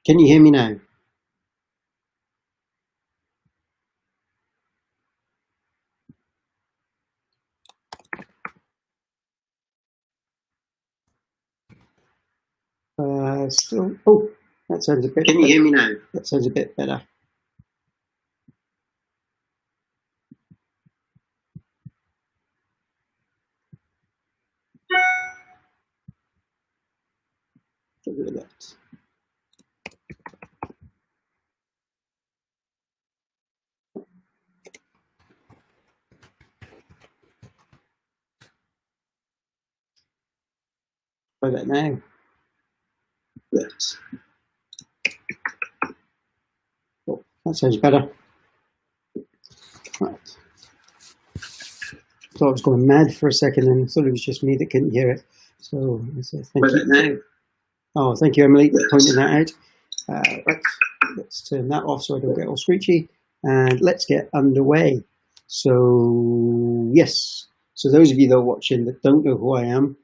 Can you hear me now? Still. Oh, that sounds a bit. Can you hear me now? That sounds a bit better. Get rid of that. Try that now. Yes. Oh, that sounds better. Right. Thought I was going mad for a second and thought it was just me that couldn't hear it. So thank you. Now. Oh, thank you, Emily, for pointing that out. Right, let's turn that off so I don't get all screechy. And let's get underway. So, yes. So those of you that are watching that don't know who I am,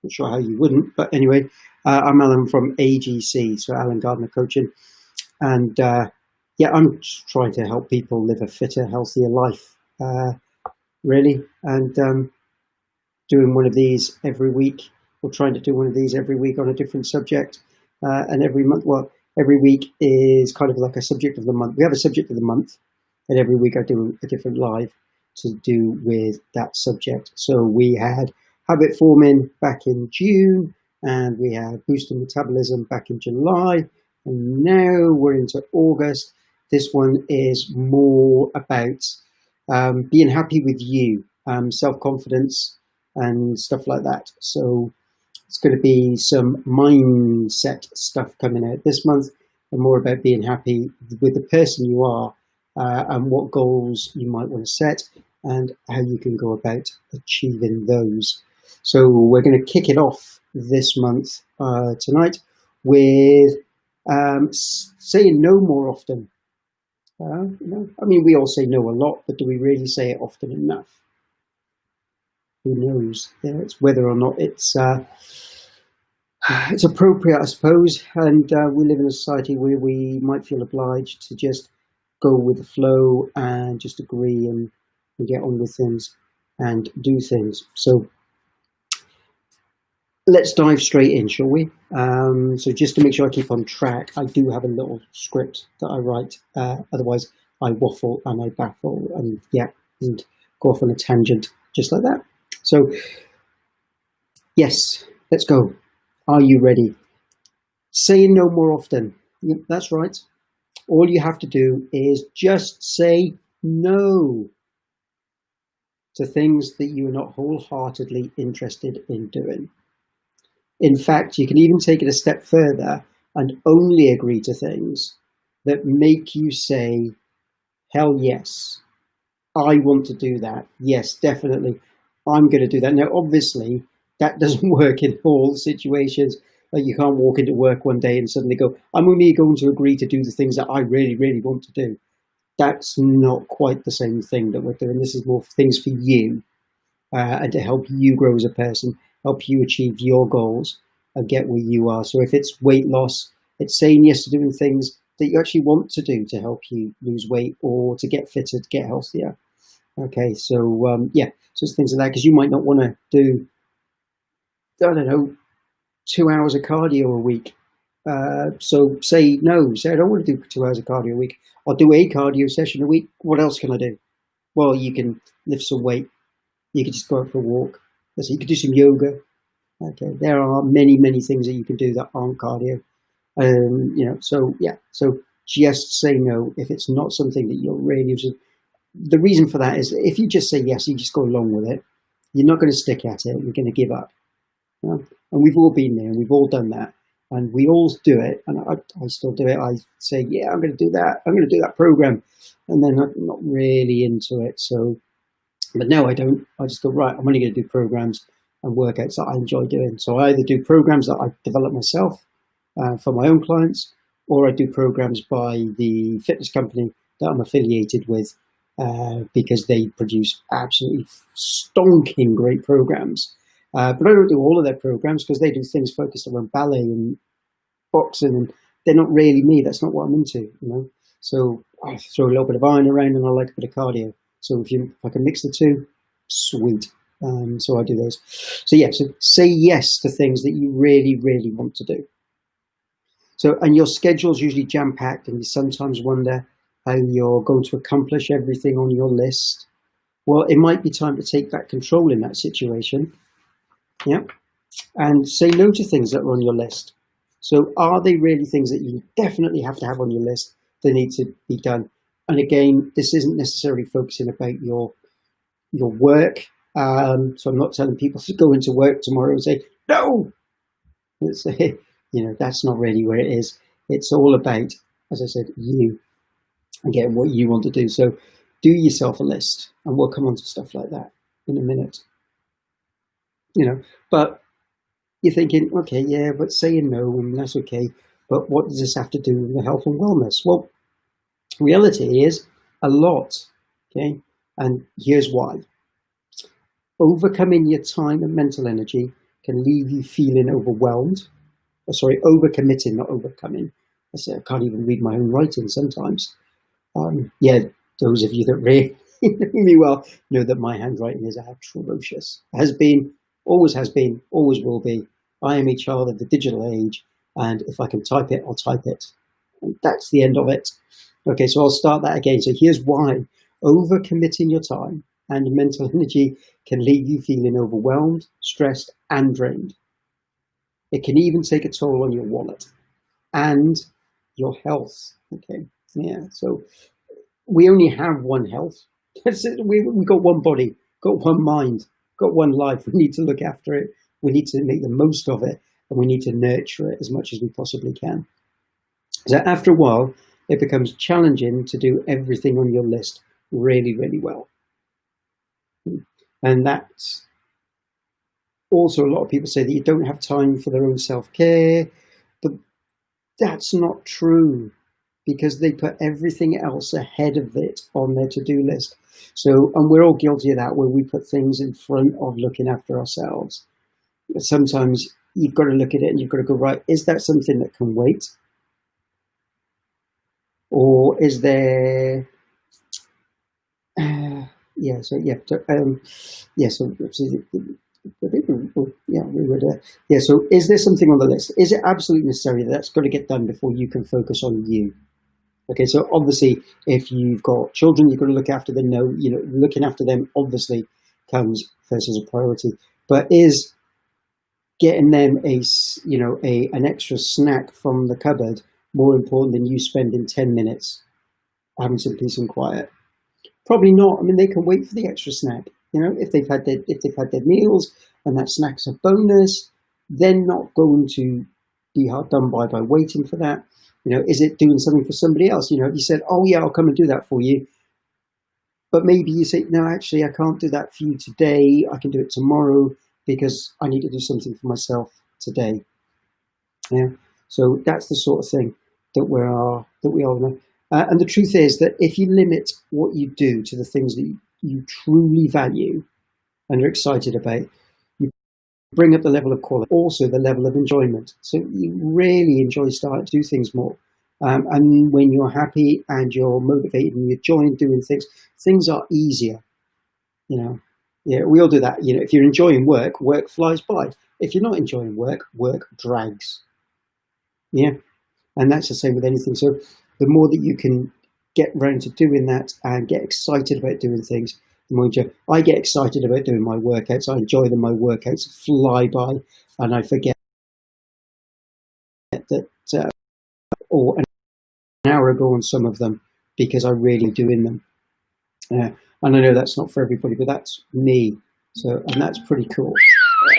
not sure how you wouldn't, but anyway, I'm Alan from AGC, so Alan Gardner Coaching. And yeah, I'm trying to help people live a fitter, healthier life, really. And doing one of these every week, or trying to do one of these every week on a different subject. And every month, well, every week is kind of like a subject of the month. We have a subject of the month, and every week I do a different live to do with that subject. So we had habit forming back in June, and we had boosting metabolism back in July, and now we're into August. This one is more about being happy with you, self-confidence, and stuff like that. So it's going to be some mindset stuff coming out this month, and more about being happy with the person you are, and what goals you might want to set and how you can go about achieving those. So we're going to kick it off this month tonight with saying no more often. I mean, we all say no a lot, but do we really say it often enough? Who knows? Yeah, it's whether or not it's appropriate, I suppose. And we live in a society where we might feel obliged to just go with the flow and just agree and get on with things and do things. So let's dive straight in, shall we? So just to make sure I keep on track, I do have a little script that I write. Otherwise, I waffle and I baffle and and go off on a tangent just like that. So yes, let's go. Are you ready? Saying no more often. Yep, that's right. All you have to do is just say no to things that you are not wholeheartedly interested in doing. In fact, you can even take it a step further and only agree to things that make you say, hell yes, I want to do that. Yes, definitely, I'm going to do that. Now, obviously, that doesn't work in all situations. Like, you can't walk into work one day and suddenly go, I'm only going to agree to do the things that I really, really want to do. That's not quite the same thing that we're doing. This is more things for you, and to help you grow as a person, help you achieve your goals and get where you are. So if it's weight loss, it's saying yes to doing things that you actually want to do to help you lose weight or to get fitter, to get healthier. Okay, so yeah, so it's things like that, because you might not want to do, I don't know, 2 hours of cardio a week. So say no, say I don't want to do 2 hours of cardio a week. I'll do a cardio session a week. What else can I do? Well, you can lift some weight. You can just go out for a walk. So you can do some yoga. Okay, there are many, many things that you can do that aren't cardio. So yeah, so just say no if it's not something that you're really interested. The reason for that is if you just say yes, you just go along with it, you're not going to stick at it, you're going to give up. And we've all been there, and we've all done that, and we all do it, and I still do it. I say, yeah, I'm going to do that, I'm going to do that program, and then I'm not really into it. So, but no, I don't. I just go, right, I'm only going to do programs and workouts that I enjoy doing. So I either do programs that I develop myself for my own clients, or I do programs by the fitness company that I'm affiliated with, because they produce absolutely stonking great programs. But I don't do all of their programs because they do things focused around ballet and boxing and they're not really me. That's not what I'm into, you know. So I throw a little bit of iron around, and I like a bit of cardio. So if I can mix the two, sweet. So I do those. So yeah, so say yes to things that you really, really want to do. So, and your schedule's usually jam-packed, and you sometimes wonder how you're going to accomplish everything on your list. Well, it might be time to take back control in that situation. Yeah. And say no to things that are on your list. So are they really things that you definitely have to have on your list? They need to be done. And again, this isn't necessarily focusing about your work. So I'm not telling people to go into work tomorrow and say, no, that's not really where it is. It's all about, as I said, you and getting what you want to do. So do yourself a list, and we'll come on to stuff like that in a minute. But you're thinking, okay, yeah, but saying no, and that's okay. But what does this have to do with the health and wellness? Well, reality is a lot, okay? And here's why. Overcoming your time and mental energy can leave you feeling overwhelmed. Overcommitting, not overcoming. I can't even read my own writing sometimes. Those of you that really know me well know that my handwriting is atrocious. Has been, always will be. I am a child of the digital age, and if I can type it, I'll type it. And that's the end of it. Okay, so I'll start that again. So here's why. Overcommitting your time and mental energy can leave you feeling overwhelmed, stressed, and drained. It can even take a toll on your wallet and your health. Okay, yeah, so we only have one health. We've got one body, got one mind, got one life. We need to look after it. We need to make the most of it, and we need to nurture it as much as we possibly can. So after a while, it becomes challenging to do everything on your list really, really well. And that's also, a lot of people say that you don't have time for their own self-care, but that's not true, because they put everything else ahead of it on their to-do list. So, and we're all guilty of that, where we put things in front of looking after ourselves. But sometimes you've got to look at it and you've got to go, right, is that something that can wait? Or is there, so is there something on the list? Is it absolutely necessary that's got to get done before you can focus on you? Okay, so obviously, if you've got children, you've got to look after them. Looking after them obviously comes first as a priority. But is getting them an extra snack from the cupboard more important than you spending 10 minutes having some peace and quiet? Probably not. I mean, they can wait for the extra snack. If they've had their meals and that snack's a bonus, they're not going to be hard done by waiting for that. Is it doing something for somebody else? If you said, oh yeah, I'll come and do that for you, but maybe you say, no, actually, I can't do that for you today. I can do it tomorrow because I need to do something for myself today. Yeah. So that's the sort of thing that we all know. And the truth is that if you limit what you do to the things that you truly value and are excited about, you bring up the level of quality, also the level of enjoyment. So you really enjoy starting to do things more. And when you're happy and you're motivated and you're enjoying doing things are easier. Yeah, we all do that. If you're enjoying work, work flies by. If you're not enjoying work, work drags. Yeah, and that's the same with anything. So the more that you can get around to doing that and get excited about doing things, the more you enjoy. I get excited about doing my workouts. I enjoy them. My workouts fly by, and I forget that or an hour ago on some of them because I really doing them. And I know that's not for everybody, but that's me. So, and that's pretty cool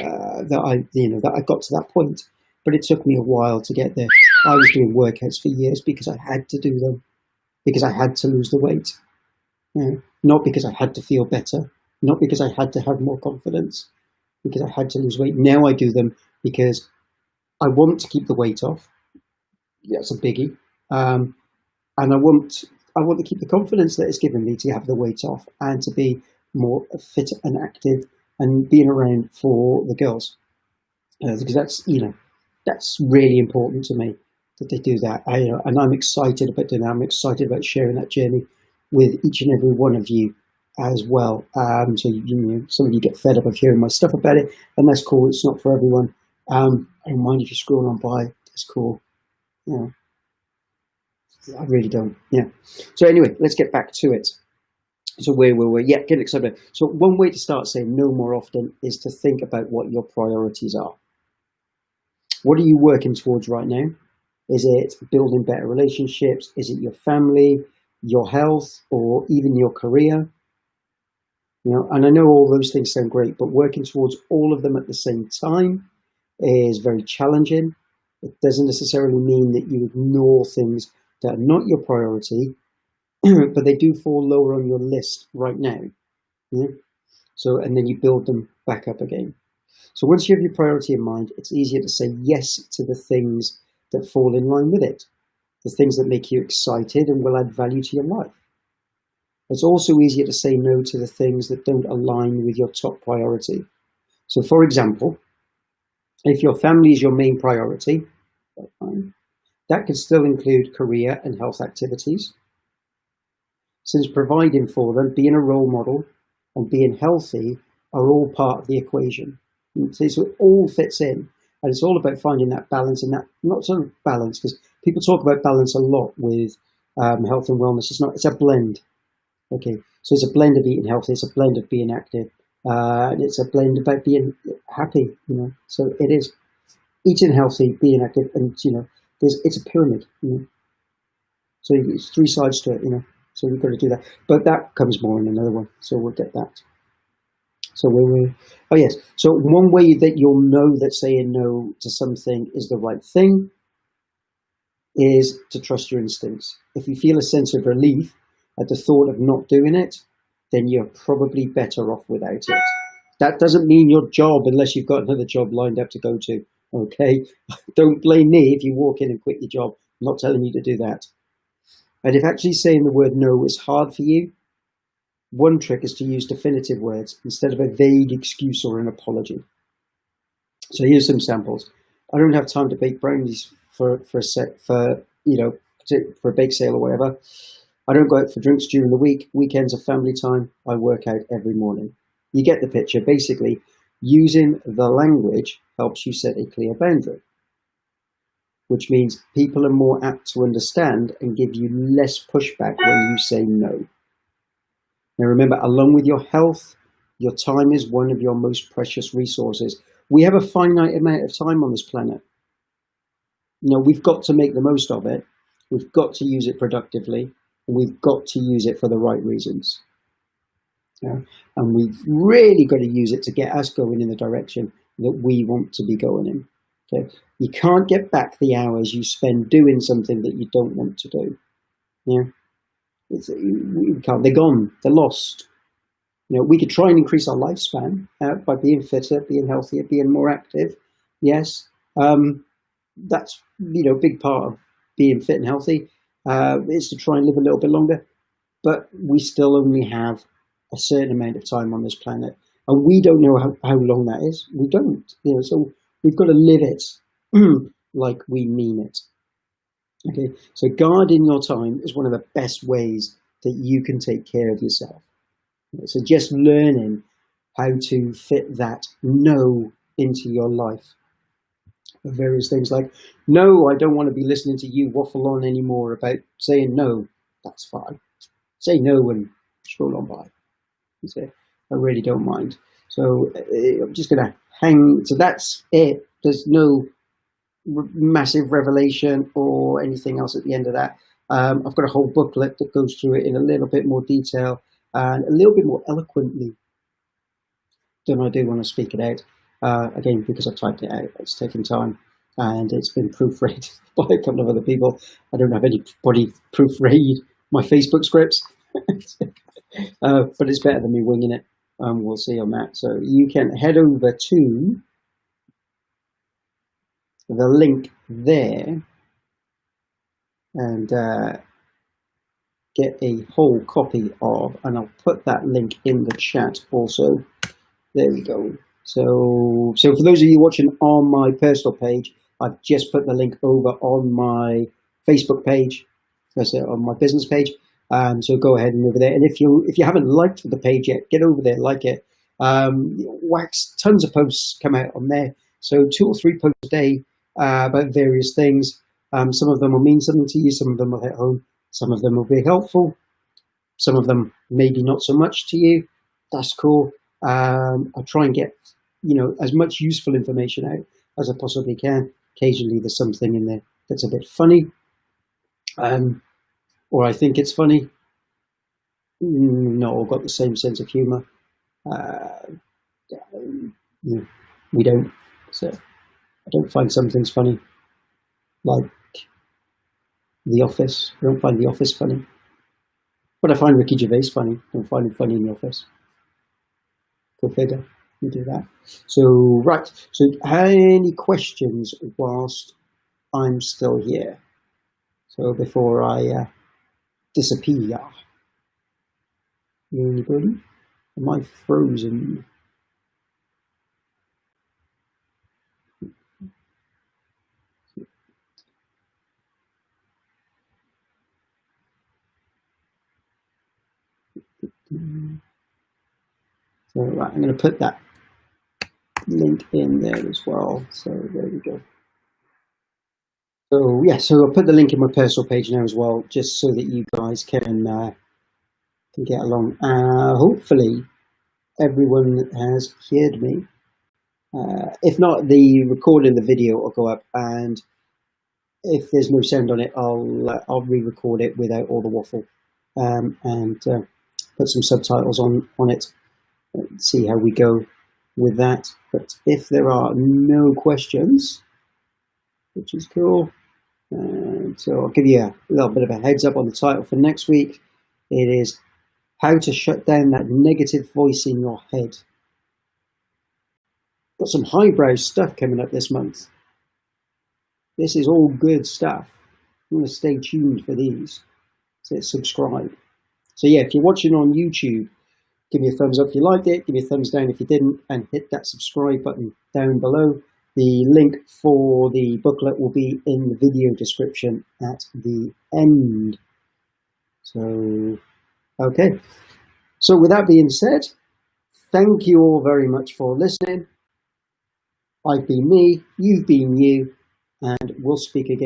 that I got to that point. But it took me a while to get there. I was doing workouts for years because I had to do them, because I had to lose the weight, not because I had to feel better, not because I had to have more confidence, because I had to lose weight. Now I do them because I want to keep the weight off. That's a biggie, and I want to keep the confidence that it's given me to have the weight off and to be more fit and active and being around for the girls, because that's really important to me. that they do that. And I'm excited about doing that. I'm excited about sharing that journey with each and every one of you as well. So some of you get fed up of hearing my stuff about it, and that's cool. It's not for everyone. I don't mind if you scroll on by. That's cool. Yeah, I really don't. Yeah. So anyway, let's get back to it. So where were we? Yeah, get excited. So one way to start saying no more often is to think about what your priorities are. What are you working towards right now? Is it building better relationships? Is it your family, your health, or even your career? And I know all those things sound great, but working towards all of them at the same time is very challenging. It doesn't necessarily mean that you ignore things that are not your priority, but they do fall lower on your list right now. Yeah? So, and then you build them back up again. So once you have your priority in mind, it's easier to say yes to the things that fall in line with it, the things that make you excited and will add value to your life. It's also easier to say no to the things that don't align with your top priority. So for example, if your family is your main priority, that can still include career and health activities, since providing for them, being a role model, and being healthy are all part of the equation. So it all fits in, and it's all about finding that balance, and that not sort of balance, because people talk about balance a lot with health and wellness. It's a blend. Okay, so it's a blend of eating healthy, it's a blend of being active, and it's a blend about being happy. So it is eating healthy, being active, and it's a pyramid. So it's three sides to it. So we've got to do that, but that comes more in another one. So we'll get that. So oh yes. So one way that you'll know that saying no to something is the right thing is to trust your instincts. If you feel a sense of relief at the thought of not doing it, then you're probably better off without it. That doesn't mean your job, unless you've got another job lined up to go to. Okay, don't blame me if you walk in and quit your job. I'm not telling you to do that. And if actually saying the word no is hard for you, one trick is to use definitive words instead of a vague excuse or an apology. So here's some samples. I don't have time to bake brownies for a bake sale or whatever. I don't go out for drinks during the week. Weekends are family time. I work out every morning. You get the picture. Basically, using the language helps you set a clear boundary, which means people are more apt to understand and give you less pushback when you say no. Now remember, along with your health, your time is one of your most precious resources. We have a finite amount of time on this planet. We've got to make the most of it. We've got to use it productively, and we've got to use it for the right reasons. And we've really got to use it to get us going in the direction that we want to be going in. Okay? You can't get back the hours you spend doing something that you don't want to do. We can't. They're gone. They're lost. We could try and increase our lifespan by being fitter, being healthier, being more active. Yes, that's a big part of being fit and healthy is to try and live a little bit longer. But we still only have a certain amount of time on this planet, and we don't know how long that is. We don't. So we've got to live it like we mean it. Okay, so guarding your time is one of the best ways that you can take care of yourself. So just learning how to fit that no into your life. Various things like, no, I don't want to be listening to you waffle on anymore about saying no. That's fine. Say no and scroll on by. So I really don't mind. So I'm just going to hang. So that's it. There's no massive revelation or anything else at the end of that. I've got a whole booklet that goes through it in a little bit more detail and a little bit more eloquently than I do when I speak it out. Again, because I've typed it out, it's taken time and it's been proofread by a couple of other people. I don't have anybody proofread my Facebook scripts, but it's better than me winging it. We'll see on that. So you can head over to the link there and get a whole copy of, and I'll put that link in the chat also. There we go. So for those of you watching on my personal page, I've just put the link over on my Facebook page, that's it, on my business page. So go ahead and over there. And if you haven't liked the page yet, get over there, like it. Tons of posts come out on there. So 2 or 3 posts a day about various things. Some of them will mean something to you. Some of them will hit home. Some of them will be helpful. Some of them maybe not so much to you. That's cool. I'll try and get as much useful information out as I possibly can. Occasionally there's something in there that's a bit funny, or I think it's funny. Not all got the same sense of humour. We don't. So I don't find some things funny, like The Office. I don't find The Office funny. But I find Ricky Gervais funny. I don't find him funny in The Office. Go figure. You do that. So, right. So, any questions whilst I'm still here? So, before I disappear. Anybody? Am I frozen? So, right, I'm going to put that link in there as well. So there we go. So yeah, so I'll put the link in my personal page now as well, just so that you guys can get along. Hopefully, everyone has heard me. If not, the recording the video will go up, and if there's no sound on it, I'll re-record it without all the waffle, and put some subtitles on it. See how we go with that. But if there are no questions, which is cool, so I'll give you a little bit of a heads up on the title for next week. It is How to Shut Down That Negative Voice in Your Head. Got some highbrow stuff coming up this month. This is all good stuff. I'm going to stay tuned for these. So subscribe. So yeah, if you're watching on YouTube, give me a thumbs up if you liked it, give me a thumbs down if you didn't, and hit that subscribe button down below. The link for the booklet will be in the video description at the end. So, okay. So with that being said, thank you all very much for listening. I've been me, you've been you, and we'll speak again.